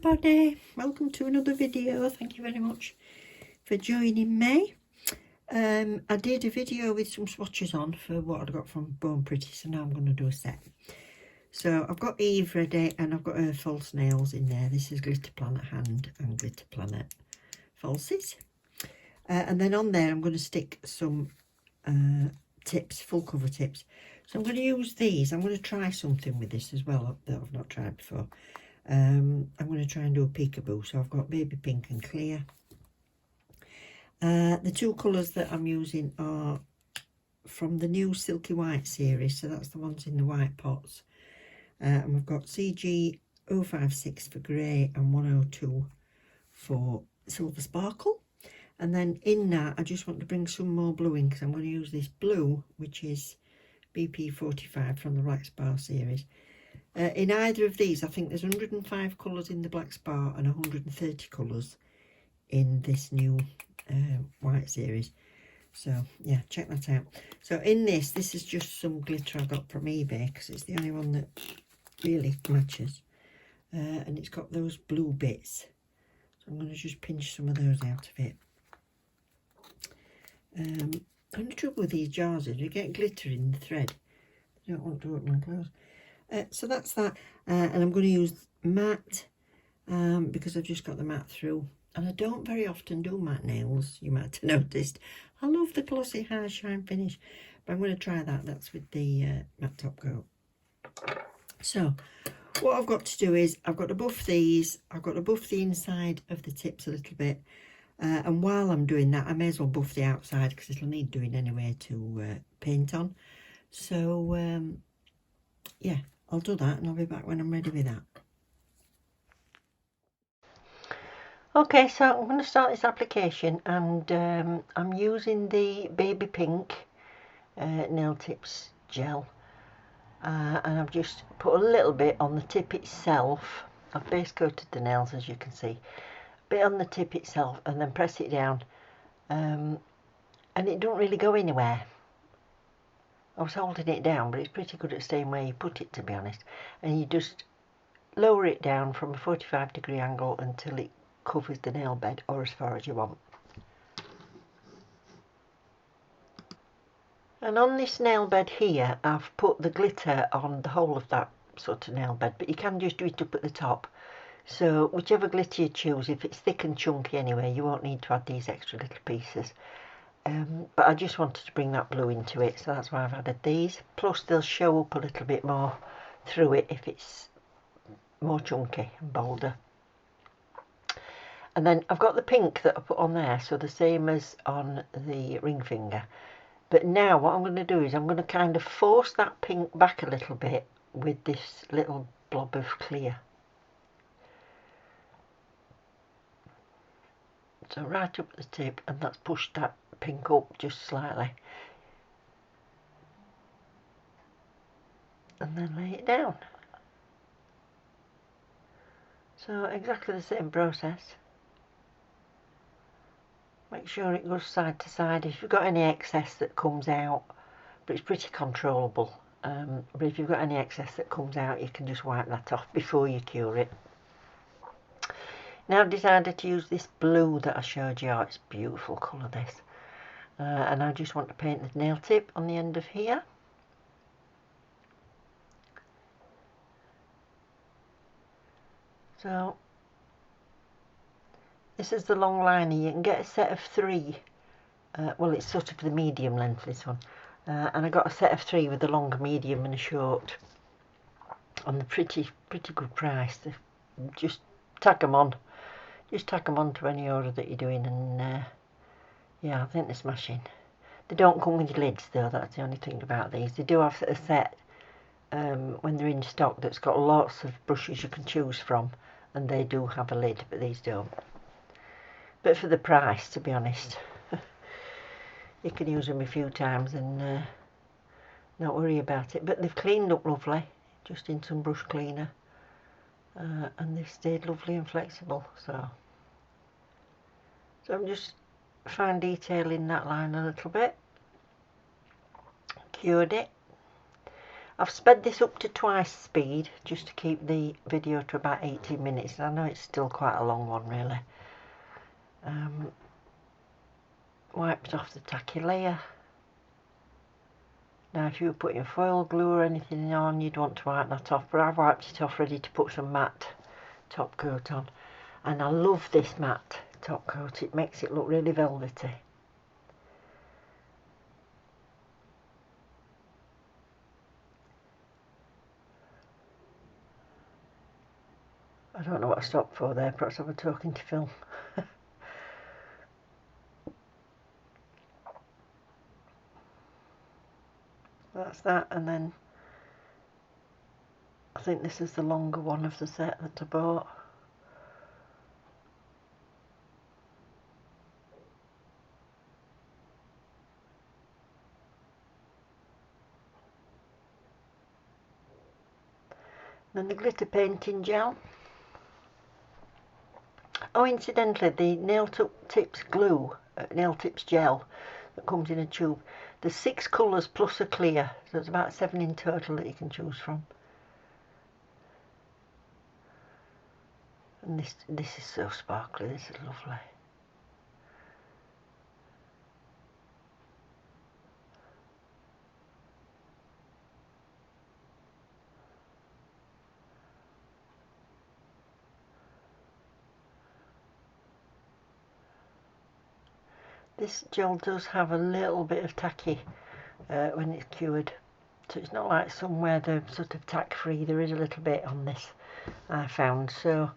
everybody, welcome to another video. Thank you very much for joining me. I did a video with some swatches on for what I got from Born Pretty, so now I'm going to do a set. So I've got Eve ready and I've got her false nails in there. This is Glitter Planet Hand and Glitter Planet falsies. And then on there I'm going to stick some tips, full cover tips. So I'm going to use these. I'm going to try something with this as well that I've not tried before. I'm going to try and do a peekaboo. So I've got baby pink and clear. The two colours that I'm using are from the new Silky White series, so that's the ones in the white pots. And we've got CG 056 for grey and 102 for silver sparkle. And then in that I just want to bring some more blue in, because I'm going to use this blue, which is BP45 from the Black Spar series. In either of these, I think there's 105 colours in the Black Spar and 130 colours in this new white series. So yeah, check that out. So in this is just some glitter I got from eBay, because it's the only one that really matches. And it's got those blue bits. So I'm going to just pinch some of those out of it. And the trouble with these jars is you get glitter in the thread. You don't want to open and close. So that's that, and I'm going to use matte because I've just got the matte through, and I don't very often do matte nails, you might have noticed. I love the glossy hard shine finish, but I'm going to try that. That's with the matte top coat. So what I've got to do is I've got to buff these. I've got to buff the inside of the tips a little bit, and while I'm doing that I may as well buff the outside, because it'll need doing anyway to paint on. So yeah, I'll do that and I'll be back when I'm ready with that. Okay, so I'm going to start this application, and I'm using the baby pink nail tips gel, and I've just put a little bit on the tip itself. I've base coated the nails, as you can see, a bit on the tip itself, and then press it down, and it don't really go anywhere. I was holding it down, but it's pretty good at staying where you put it, to be honest. And you just lower it down from a 45-degree angle until it covers the nail bed, or as far as you want. And on this nail bed here, I've put the glitter on the whole of that sort of nail bed, but you can just do it up at the top. So whichever glitter you choose, if it's thick and chunky anyway, you won't need to add these extra little pieces. But I just wanted to bring that blue into it, so that's why I've added these. Plus they'll show up a little bit more through it if it's more chunky and bolder. And then I've got the pink that I put on there, so the same as on the ring finger. But now what I'm going to do is I'm going to kind of force that pink back a little bit with this little blob of clear. So right up the tip, and that's pushed that pink up just slightly. And then lay it down. So exactly the same process. Make sure it goes side to side. If you've got any excess that comes out, but it's pretty controllable, but if you've got any excess that comes out, you can just wipe that off before you cure it. Now I've decided to use this blue that I showed you. Oh, it's a beautiful colour, this. And I just want to paint the nail tip on the end of here. So this is the long liner. You can get a set of 3. Well, it's sort of the medium length, this one. And I got a set of 3 with a long, medium and a short on the pretty good price. Just tack them on. Just tack them on to any order that you're doing, and yeah, I think they're smashing. They don't come with lids though, that's the only thing about these. They do have a set when they're in stock that's got lots of brushes you can choose from, and they do have a lid, but these don't. But for the price, to be honest, you can use them a few times and not worry about it. But they've cleaned up lovely, just in some brush cleaner, and they've stayed lovely and flexible. So I'm just fine detailing that line a little bit. Cured it. I've sped this up to twice speed just to keep the video to about 18 minutes. I know it's still quite a long one really. Wiped off the tacky layer. Now if you were putting foil glue or anything on, you'd want to wipe that off, but I've wiped it off ready to put some matte top coat on. And I love this matte top coat, it makes it look really velvety. I don't know what I stopped for there, perhaps I was talking to film. That's that, and then I think this is the longer one of the set that I bought. Then the glitter painting gel. Oh, incidentally, the nail tips glue, nail tips gel that comes in a tube, there's 6 colours plus a clear, so it's about 7 in total that you can choose from. And this is so sparkly, this is lovely. This gel does have a little bit of tacky when it's cured, so it's not like somewhere they're sort of tack free. There is a little bit on this, I found. So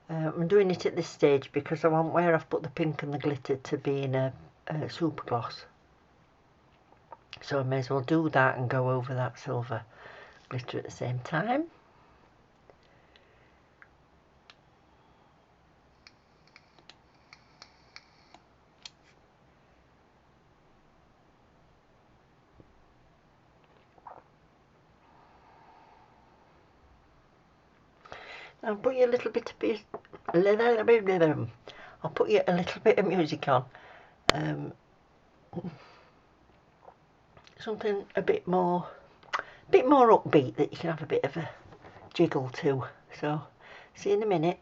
I'm doing it at this stage because I want where I've put the pink and the glitter to be in a super gloss, so I may as well do that and go over that silver glitter at the same time. I'll put you a little bit of I'll put you a little bit of music on. Something a bit more upbeat that you can have a bit of a jiggle to. So, see you in a minute.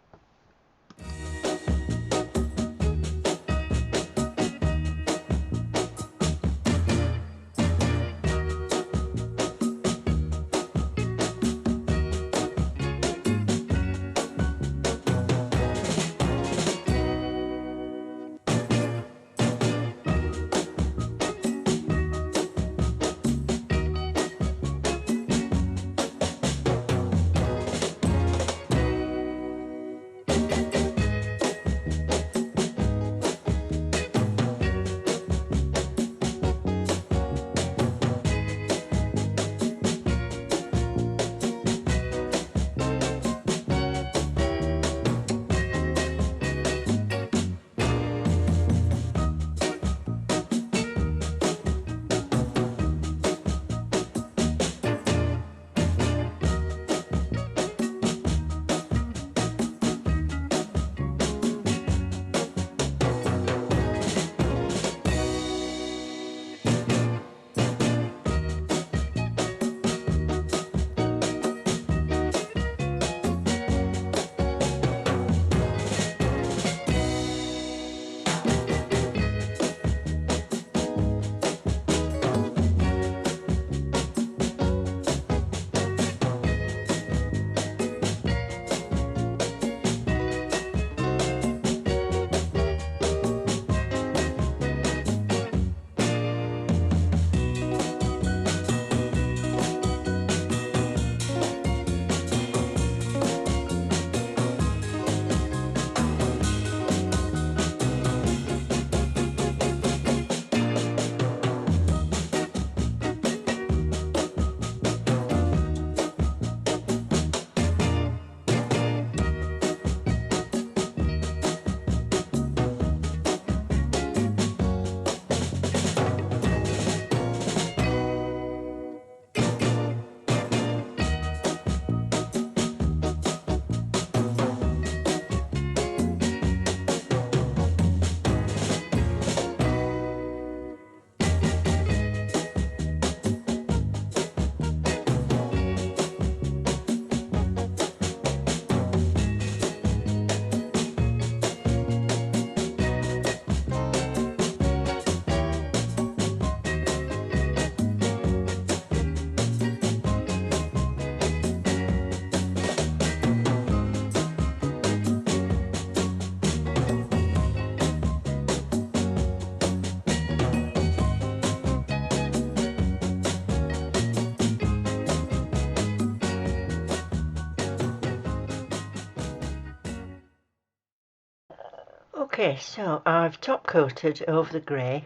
Okay, so I've top coated over the grey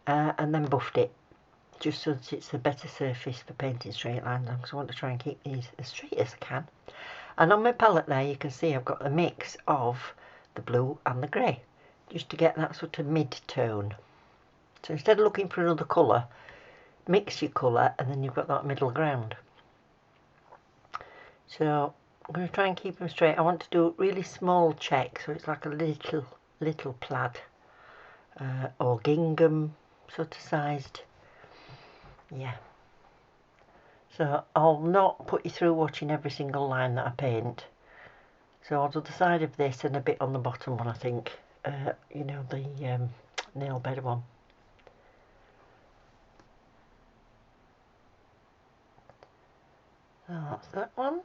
and then buffed it, just so that it's a better surface for painting straight lines on, because I want to try and keep these as straight as I can. And on my palette there you can see I've got a mix of the blue and the grey, just to get that sort of mid-tone. So instead of looking for another colour, mix your colour and then you've got that middle ground. So I'm going to try and keep them straight. I want to do really small checks, so it's like a little plaid or gingham sort of sized. Yeah. So I'll not put you through watching every single line that I paint. So I'll do the side of this and a bit on the bottom one, I think. You know, the nail bed one. So that's that one.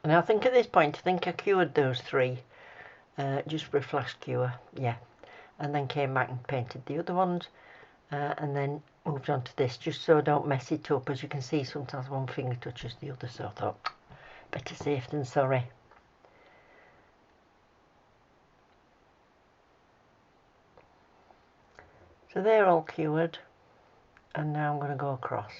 And I think at this point, I think I cured those three. Just for a flash cure, yeah. And then came back and painted the other ones. And then moved on to this, just so I don't mess it up. As you can see, sometimes one finger touches the other, so I thought, better safe than sorry. So they're all cured, and now I'm going to go across.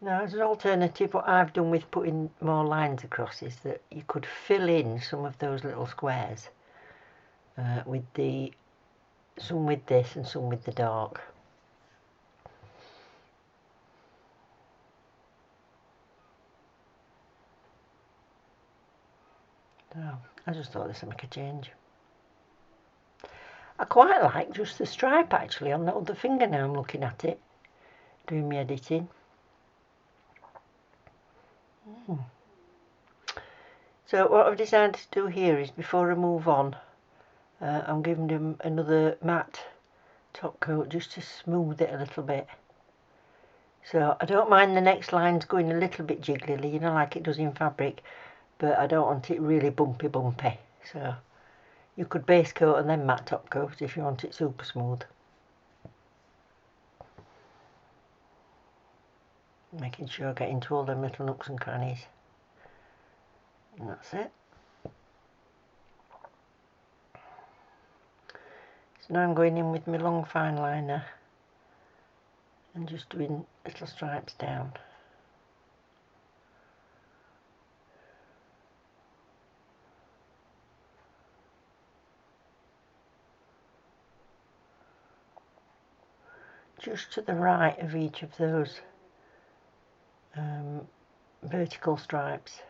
Now, as an alternative, what I've done with putting more lines across is that you could fill in some of those little squares with some with this and some with the dark. So I just thought this would make a change. I quite like just the stripe actually on the other finger now I'm looking at it, doing my editing. So what I've decided to do here is, before I move on, I'm giving them another matte top coat just to smooth it a little bit. So I don't mind the next lines going a little bit jiggly, you know, like it does in fabric, but I don't want it really bumpy. So you could base coat and then matte top coat if you want it super smooth. Making sure I get into all them little nooks and crannies. And that's it. So now I'm going in with my long fine liner and just doing little stripes down. Just to the right of each of those vertical stripes.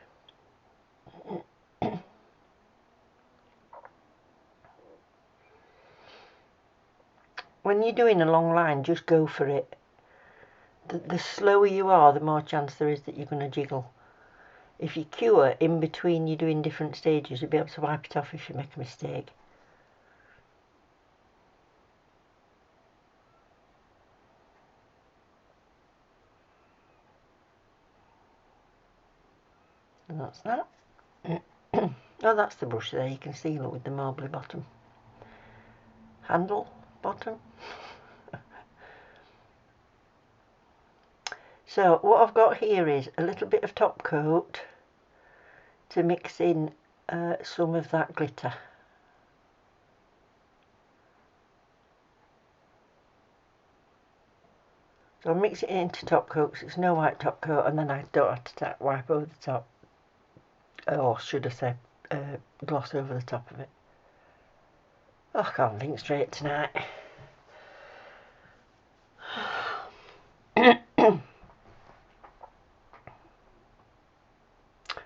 When you're doing a long line, just go for it. The slower you are, the more chance there is that you're going to jiggle. If you cure in between you're doing different stages, you'll be able to wipe it off if you make a mistake. And that's that. Oh, that's the brush there. You can see, look, with the marbly bottom. Handle bottom. So what I've got here is a little bit of top coat to mix in some of that glitter. So I'll mix it into top coat because it's no white top coat, and then I don't have to wipe over the top. Or should I say gloss over the top of it. Oh, I can't think straight tonight.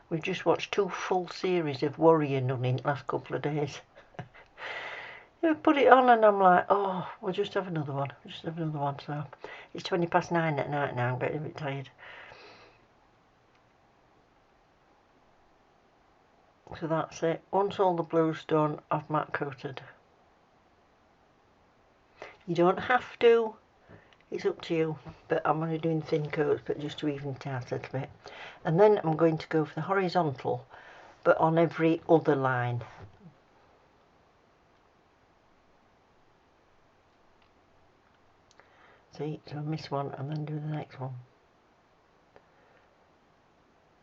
We've just watched 2 full series of Warrior Nun in the last couple of days. I put it on and I'm like, oh, we'll just have another one. So it's 9:20 at night now. I'm getting a bit tired. So that's it. Once all the blue's done, I've matte coated. You don't have to. It's up to you. But I'm only doing thin coats, but just to even it out a little bit. And then I'm going to go for the horizontal but on every other line. See, so I miss one and then do the next one.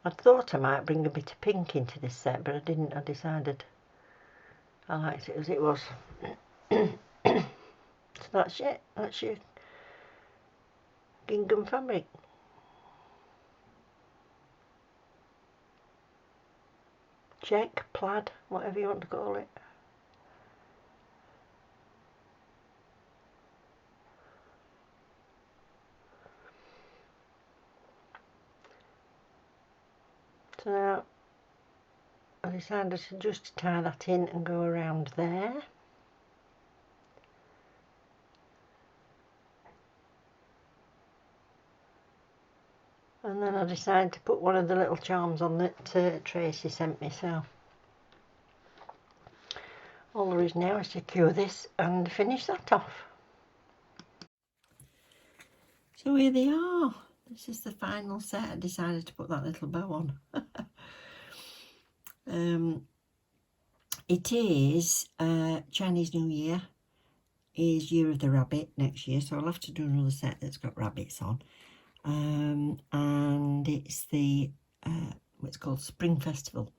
I thought I might bring a bit of pink into this set, but I didn't. I decided I liked it as it was. So that's it. That's your gingham fabric. Check, plaid, whatever you want to call it. So now I decided to just tie that in and go around there. And then I decided to put one of the little charms on that Tracy sent me, so all there is now is to cure this and finish that off. So here they are. This is the final set. I decided to put that little bow on. It is Chinese New Year is Year of the Rabbit next year, so I'll have to do another set that's got rabbits on. And it's the what's called Spring Festival,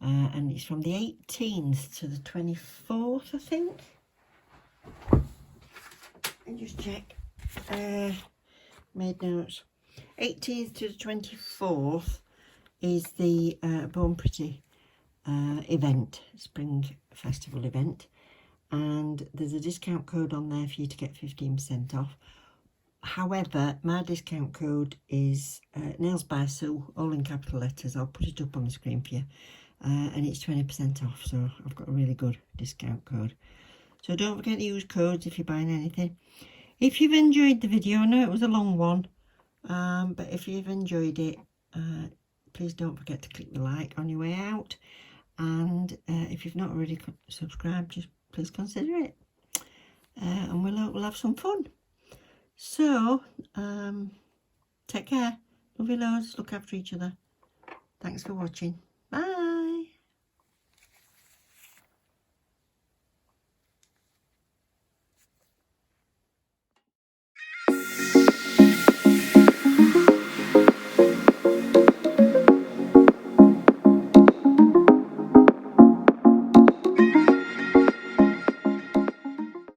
and it's from the 18th to the 24th, I think. And just check. Made notes. 18th to the 24th is the Born Pretty event, Spring Festival event, and there's a discount code on there for you to get 15% off. However, my discount code is Nails by Sue, all in capital letters. I'll put it up on the screen for you, and it's 20% off, so I've got a really good discount code. So don't forget to use codes if you're buying anything. If you've enjoyed the video, I know it was a long one, but if you've enjoyed it, please don't forget to click the like on your way out, and if you've not already subscribed, just please consider it, and we'll have some fun. So take care, love you loads, look after each other. Thanks for watching.